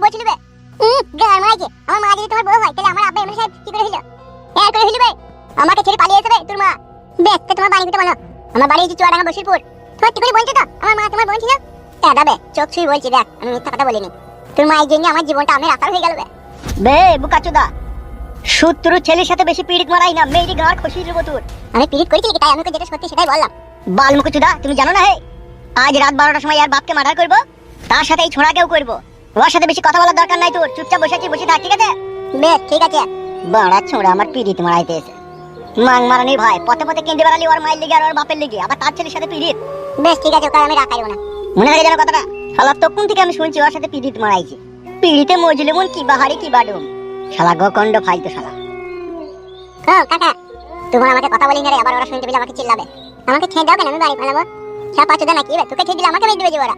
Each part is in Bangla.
বলছিল বে গার মাইছে আমার মা যদি তোমার বউ হয় তাহলে আমার আব্বা এমএলএ সাহেব কি করে হইলো এর করে হইলো বে আমাকে ছেড়ে পালিয়ে এসে বে তোর মা বেশ তো তোমার বাড়ি কোথায় বলো আমার বাড়ি হচ্ছে চুয়াডাঙ্গা বশিরপুর সত্যি করে বলছো তো আমার মা তোমার বোন ছিল দাদা বে চোখ ছুঁই বলছি দেখ আমি মিথ্যা কথা বলিনি তোর মা এই জন্য আমার জীবনটা আমি রাস্তা হয়ে গেল বে বে বুকাচোদা শত্রু ছেলের সাথে বেশি পীড়িত মারাই না মেয়েরই গাঁর খুশি দেবো তোর আমি পীড়িত করেছি কি তাই আমি যেটা সত্যি সেটাই বললাম বাল মুকুচোদা তুমি জানো না হে আজ রাত 12টার সময় আর বাপকে মার্ডার করব তার সাথে এই ছোড়াকেও করব ওর সাথে বেশি কথা বলার দরকার নাই তোর চুপচাপ বসে থাক ঠিক আছে বেশ ঠিক আছে বাড়া ছোড়া আমার পীড়িত মারাইতে এসে মাং মারানি ভাই পথে পথে কেঁদে বেড়ালি ওর মাইল লেগে আর ওর বাপের লেগে আবার তার ছেলের সাথে পীড়িত বেশ ঠিক আছে ওকে আমি রাখাইব না মনে থাকে যেন কথাটা শালা তখন থেকে আমি শুনছি ওর সাথে পীড়িত মারাইছে পীড়িতে মজলে মন কি বাহারি কি বাডুম শালা গকন্ড ফালতু শালা ও কাকা তোমার আমাকে কথা বলি না রে আবার ওরা শুনতে পেলে আমাকে চিল্লাবে আমাকে ছেড়ে দাও কেন আমি বাড়ি পালাবো সব পাঁচটা নাকি বে তোকে ছেড়ে দিলে আমাকে মেরে দেবে ওরা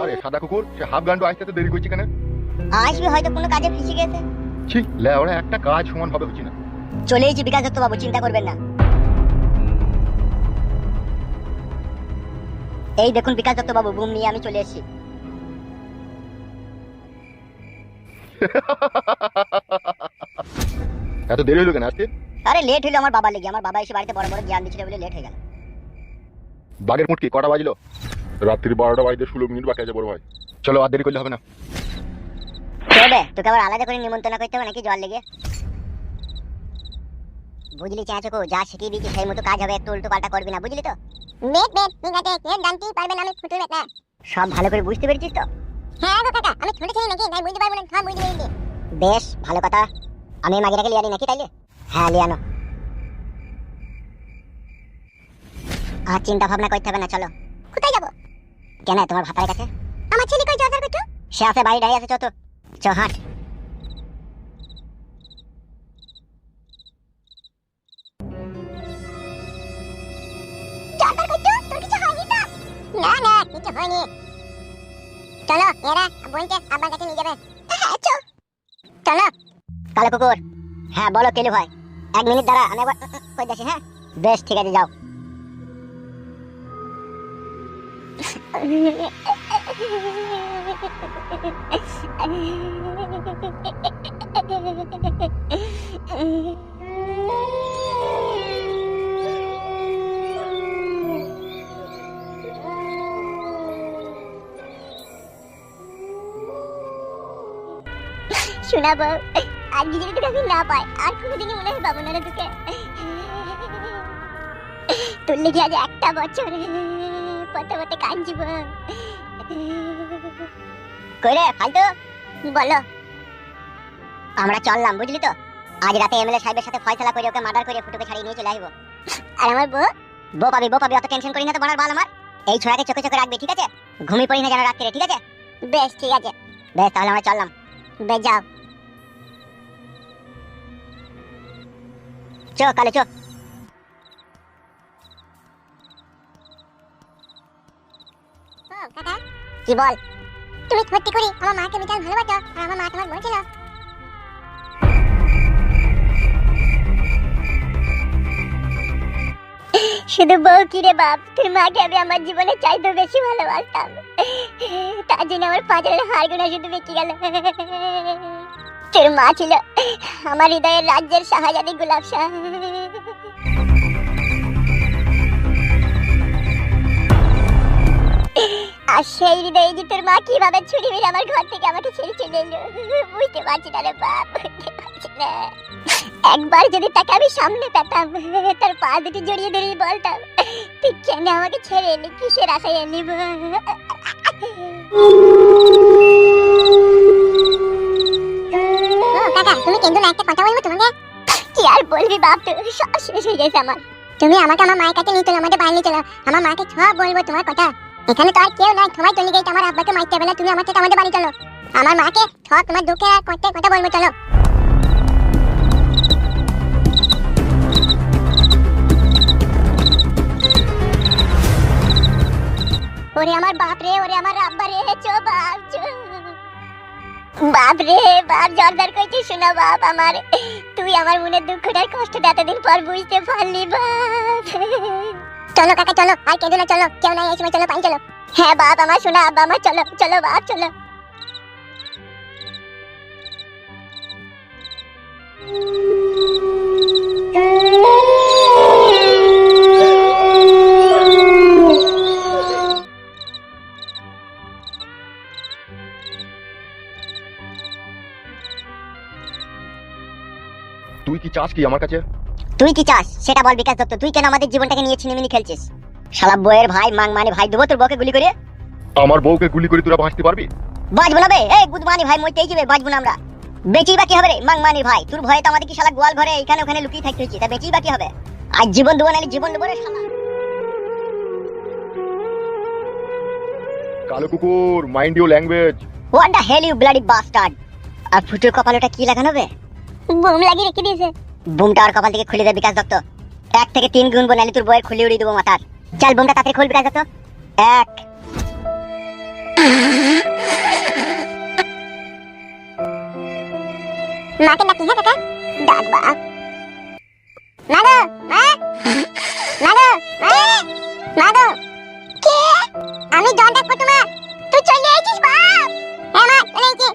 আরে সাদা কুকুর সে হাফ গান্ডু আসতে দেরি করছে কেন আসবে হয়তো কোনো কাজে ফেসে গেছে ছি লেওড়া একটা কাজ সমান ভাবে হচ্ছে না চলে এসেছি বিকাশ দত্ত বাবু চিন্তা করবেন না এই দেখুন বিকাশ দত্ত বাবু বুম নিয়ে আমি চলে এসেছি এত দেরি হলো কেন আজকে আরে লেট হলো আমার বাবা লেগে আমার বাবা এসে বাড়িতে বড় বড় জ্ঞান দিচ্ছিল বলে লেট হয়ে গেল বাগের মুটকি কটা বাজলো রাত্রি 12টা বাজতে 16 মিনিট বাকি আছে বড় ভাই চলো আর দেরি করলে হবে না চলবে তোকে আবার আলাদা করে নিমন্ত্রণ করতে হবে নাকি জল লেগে বুঝলি চাচকো যা শিখিয়ে দিচ্ছি সেই মতো কাজ হবে একটু উল্টো পাল্টা করবি না বুঝলি তো বেশ বেশ ঠিক আছে কে জানতেই পারবে না আমি ফুটে বেটা সব ভালো করে বুঝতে পেরেছিস তো হ্যাঁ গো কাকা আমি ছোট ছেলে নাকি তাই বুঝতে পারবো না সব বুঝতে পেরেছি বেশ ভালো কথা আমি মাগিটাকে লিয়ে আনি নাকি তাইলে হ্যাঁ লিয়ে আনো আর চিন্তা ভাবনা করতে হবে না চলো কোথায় যাবো কেন তোমার ভাতার কাছে আমার ছেলে কই জর্দার করছো সে আছে বাড়ি দাঁড়িয়ে আছে চতো চ হাঁট জর্দার করছো তোর কিছু হয়নি তো না না কিছু হয়নি চলো এরা বলতে আব্বার কাছে নিয়ে যাবে হ্যাঁ চলো কালো কুকুর হ্যাঁ বলো কেলু ভাই 1 মিনিট দাঁড়া আমি একবার কই যাচ্ছি হ্যাঁ বেশ ঠিক আছে যাও শোনাবো আজকে যদি তোকে আমি না পাই আর কোনোদিনই মনে হয় পাবো না রে তোকে তোর লেগে আজ একটা বছর পথে পথে কাঁদছিব কই রে ফালতু বলো আমরা চললাম বুঝলি তো আজ রাতে এমএলএ সাহেবের সাথে ফয়সালা করে ওকে মার্ডার করে ফুটুকে ছাড়িয়ে নিয়ে চলে আসবো আর আমার বউ বউ পাবি অত টেনশন করি না তো বলার বাল আমার এই ছোড়াকে চোখে চোখে রাখবি ঠিক আছে ঘুমিয়ে পড়ি না যেন রাত্রে ঠিক আছে বেশ ঠিক আছে বেশ তাহলে আমরা চললাম বেশ যাও চ কালে চ কাকা কি বল তুমি সত্যি করি আমার মাকে বিশাল ভালোবাসো আর আমার মা তোমার বোন ছিল শুধু বউ কি রে বাপ তোর মাকে আমি আমার জীবনে চাইতে বেশি ভালোবাসতাম তার জন্য আমার পাঁচের হাড় গোনা শুধু বেঁচে গেল তোর মা ছিল আমার হৃদয়ের রাজ্যের শাহজাদি গোলাপ শাহ আর সেই হৃদয়ে যে তোর মা কিভাবে ছুরি মেরে আমার ঘর থেকে আমাকে ছেড়ে চলে এলো বুঝতে পারছি না রে বাপ বুঝতে পারছি না একবার যদি তাকে আমি সামনে পেতাম তার পা দুটি জড়িয়ে ধরে বলতাম তুই কেন আমাকে ছেড়ে এলি কিসের আশায় এলি কাকা তুমি কিন্তু না একটা কথা বলবো তোমাকে কি আর বলবি বাপ তো সব শেষ হয়ে গেছে আমার তুমি আমাকে আমার মায়ের কাছে নিয়ে চলো আমাদের বাড়ি নিয়ে চলো আমার মাকে সব বলবো তোমার কথা এখানে তো আর কেউ নাই সবাই চলে গেছে আমার আব্বাকে মারতে হবে না তুমি আমার থেকে আমাদের বাড়ি চলো আমার মাকে সব তোমার দুঃখে আর কষ্টের কথা বলবো চলো ওরে আমার বাপ রে ওরে আমার আব্বা রে চো বাপ চো বাপ রে বাপ জর্দার কইছিস শোনা বাপ আমার তুই আমার মনের দুঃখটার কষ্টটা এতদিন পর বুঝতে পারলি বাপ চলো কাকা চলো আর কেঁদো না চলো কেউ নাই এই সময় চলো পাই চলো হ্যাঁ বাপ, আমার শোনা আব্বা আমার, চলো চলো বাপ চলো। তুই কি চাস কি আমার কাছে? তুই কি চাস সেটা বল বিকাশ দত্ত। তুই কেন আমাদের জীবনটাকে নিয়ে ছিনিমিনি খেলছিস? শালা বইয়ের ভাই মাং মানে ভাই দেবো তোর বউকে গুলি করে। আমার বউকে গুলি করে তোরা বাঁচতে পারবি? বাজবো না বে, এই গুদমানি ভাই মরতেই যাবে, বাজবো না আমরা। বেঁচেই বাকি হবে রে মাং মানির ভাই, তোর ভয়ে তো আমাদের কি শালা গোয়াল ঘরে এখানে ওখানে লুকিয়ে থাকতে হচ্ছে, তা বেঁচেই বাকি হবে। আজ জীবন দেবো নাহলে জীবন দেবো রে শালা। কালো কুকুর, mind your language. What the hell you bloody bastard. আর ফুটোর কপালটা কি লাগানো বে? বুম লাগিয়ে রেখে দিয়েছে। বুমটা আর কপাল থেকে খুলে দে বিকাশ দত্ত। 1 থেকে 3 গুনবো নাহলে তোর বইয়ের খুলে উড়িয়ে দেবো মাথার। চল বুমটা তাড়াতাড়ি খুল বিকাশ দত্ত। 1 মাকে ডাকি, হ্যাঁ কাকা ডাক বাপ। না গো মা, না গো মা, না গো। কে? আমি জন ডাকবো তোমার, তুই চলে এসেছিস বাপ। হ্যাঁ মা চলে এসেছি।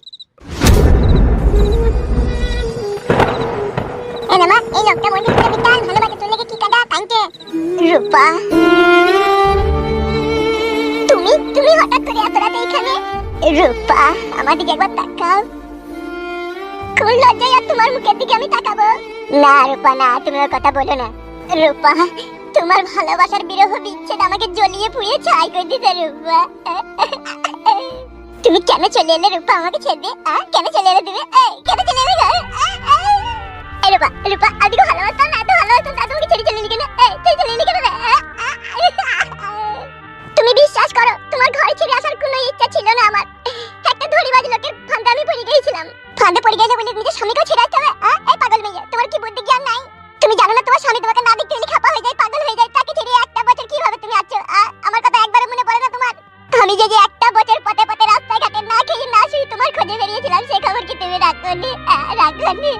এই না মা, এই লোকটা মনে হচ্ছে বিটাল ভালোবাসে, তোর লেগে কি কাঁদা কাঁদছে। রূপা, তুমি তুমি হঠাৎ করে এত রাতে এখানে? রূপা আমার দিকে একবার তাকাও। কোন লজ্জায় আর তোমার মুখের দিকে আমি তাকাবো? না রূপা না, তুমি ওর কথা বলো না। রূপা, তোমার ভালোবাসার বিরহ বিচ্ছেদ আমাকে জ্বলিয়ে পুড়িয়ে ছাই করে দিতে। রূপা, তুমি কেন চলে এলে রূপা আমাকে ছেড়ে? কেন চলে এলে তুমি? কেন চলে এলে গো? রূপা রূপা, আদিকে ভালোবাসতাম না, এত ভালোবাসতাম না, তোমাকে ছেড়ে চলে এলি কেন? তুই চলে এলি কেন রে? তুমি বিশ্বাস করো, তোমার ঘর ছেড়ে আসার কোনো ইচ্ছা ছিল না আমার। একটা ধরিবাজ লোকের ফাঁদে আমি পড়ে গিয়েছিলাম। ফাঁদে পড়ে গেলে বলে নিজের স্বামীকেও ছেড়ে আসতে হবে? এই পাগল মেয়ে, তোমার কি বুদ্ধি জ্ঞান নাই? তুমি জানো না তোমার স্বামী তোমাকে না দেখতে এলে খাপা হয়ে যায়, পাগল হয়ে যায়, তাকে ছেড়ে একটা বছর কিভাবে তুমি আছো? আমার কথা একবারও মনে পড়ে না তোমার? আমি যে একটা বছর পথে পথে রাস্তায় ঘাটে না খেয়ে না শুয়ে তোমার খোঁজে বেরিয়েছিলাম, সে খবর কি তুমি রাখোনি? রাখোনি?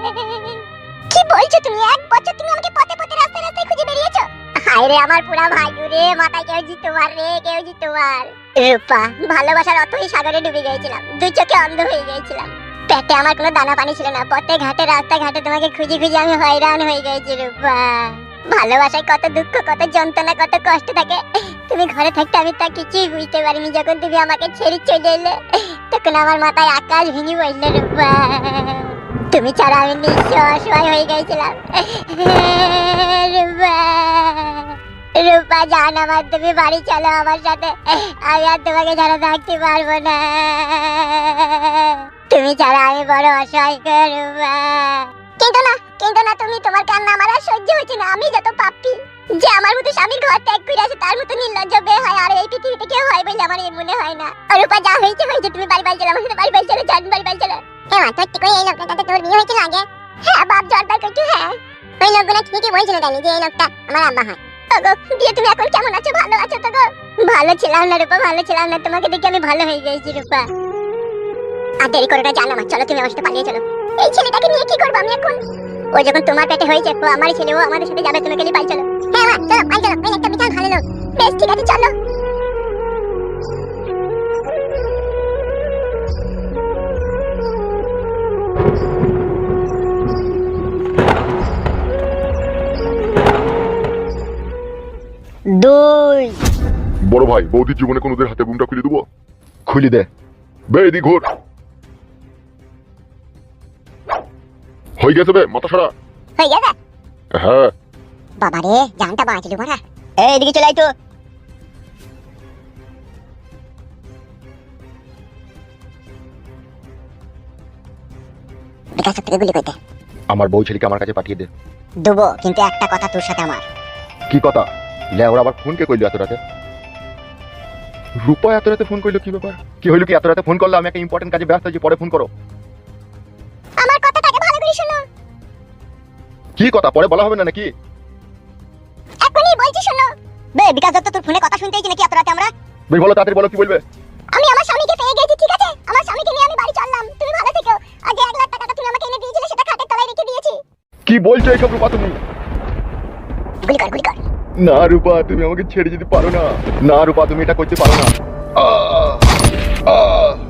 কি বলছো তুমি? 1 বছর তুমি আমাকে পথে পথে রাস্তায় রাস্তায় খুঁজে বেরিয়েছো? হায় রে আমার পুরা ভাই রে, মাথায় কেউ জি তোমার রে, কেউ জি তোমার। রূপা, ভালোবাসার অতই সাগরে ডুবে গিয়েছিলাম, 2 চোখে অন্ধ হয়ে গিয়েছিলাম। পেটে আমার কোনো দানা পানি ছিল না, পথে ঘাটে রাস্তা ঘাটে তোমাকে খুঁজে খুঁজে আমি হয়রান হয়ে গেছি। রূপা, ভালোবাসায় কত দুঃখ, কত যন্ত্রণা, কত কষ্ট থাকে। তুমি ঘরে থাকতে আমি তা কিছুই বুঝতে পারিনি। যখন তুমি আমাকে ছেড়ে চলে এলে তখন আমার মাথায় আকাশ ভেঙে পড়লো। রূপা, তুমি ছাড়া আমি নিঃস্ব অসহায় হয়ে গেছিলাম। রূপা, রূপা জান আমার, তুমি বাড়ি চলো আমার সাথে, আমি আর তোমাকে ছাড়া থাকতে পারবো না। তুমি ছাড়া আমি বড় অসহায় গো রূপা। কিন্তু না তুমি, তোমার কান্না আমার আর সহ্য হচ্ছে না। আমি যত পাপী, যে আমার মতো স্বামীর ঘর ত্যাগ করে আসে তার মতো নির্লজ্জ বেহায়া আর এই পৃথিবীতে কেউ হয় বলে আমার মনে হয় না। রূপা যা হয়েছে হয়েছে, তুমি বাড়ি চলো, আমার সাথে বাড়ি চলো, জান বাড়ি চলো। হ্যাঁ তোর ঠিক করে এই লোকটার সাথে তোর বিয়ে হয়েছিল আগে? হ্যাঁ বাপ জলবার করছো। হ্যাঁ ওই লোকগুলো ঠিকই বলছিল তাই যে এই লোকটা আমার আব্বা হয়। ওগো দিয়ে তুমি এখন কেমন আছো? ভালো আছো তো গো? ভালো ছিলাম না রূপা, ভালো ছিলাম না, তোমাকে দেখে আমি ভালো হয়ে গেছি রূপা। আর দেরি করে না, জানো না, চলো তুমি আমার সাথে পালিয়ে চলো। এই ছেলেটাকে নিয়ে কি করবো আমি এখন? ও যখন তোমার পেটে হয়েছে, ও আমারই ছেলে, ও আমাদের সাথে যাবে, তোমাকে নিয়ে বাড়ি চলো। হ্যাঁ মা চলো, বাড়ি চলো, ওই একটা বিশাল ভালো লোক। বেশ ঠিক আছে চলো। দুই বড় ভাই, বৌদির জীবনে কোনোদের হাতে বুমটা খুলে দেবো? খুলে দে বে, এদিক ঘোর। হয়ে গেছে বে, মাথা সারা হয়ে গেছে? হ্যাঁ। বাবা রে, জানটা বাঁচলি মারা। এদিকে চলে আয় তো। বিকাশ থেকে গুলি করতে আমার বউ ছেলেকে আমার কাছে পাঠিয়ে দে। দেবো, কিন্তু একটা কথা তোর সাথে আমার। কি কথা? লে ওরা আবার ফোন কে কইলো এত রাতে? রূপা এত রাতে ফোন কইলো, কি ব্যাপার? কি হইলো কি এত রাতে ফোন করলো? আমি একটা ইম্পর্টেন্ট কাজে ব্যস্ত আছি, পরে ফোন করো। আমার কথাটাকে ভালো করে শোনো। কি কথা পরে বলা হবে না নাকি? এখনই বলছি শোনো। বে বিকাশ দত্ত, তোর ফোনে কথা শুনতেই নাকি এত রাতে আমরা? বেশ বলো, তাড়াতাড়ি বলো, কি বলবে? আমি আমার স্বামীকে পেয়ে গেছি, ঠিক আছে? আমার স্বামীকে নিয়ে আমি বাড়ি চললাম, তুমি ভালো থেকো। আর যে 1 লাখ টাকাটা তুমি আমাকে এনে দিয়েছিলে সেটা খাটের তলায় রেখে দিয়েছি। কি বলছো এইসব রূপা তুমি? গুলি কর, গুলি কর। না রূপা, তুমি আমাকে ছেড়ে যেতে পারো না। না রূপা, তুমি এটা করতে পারো না। আহ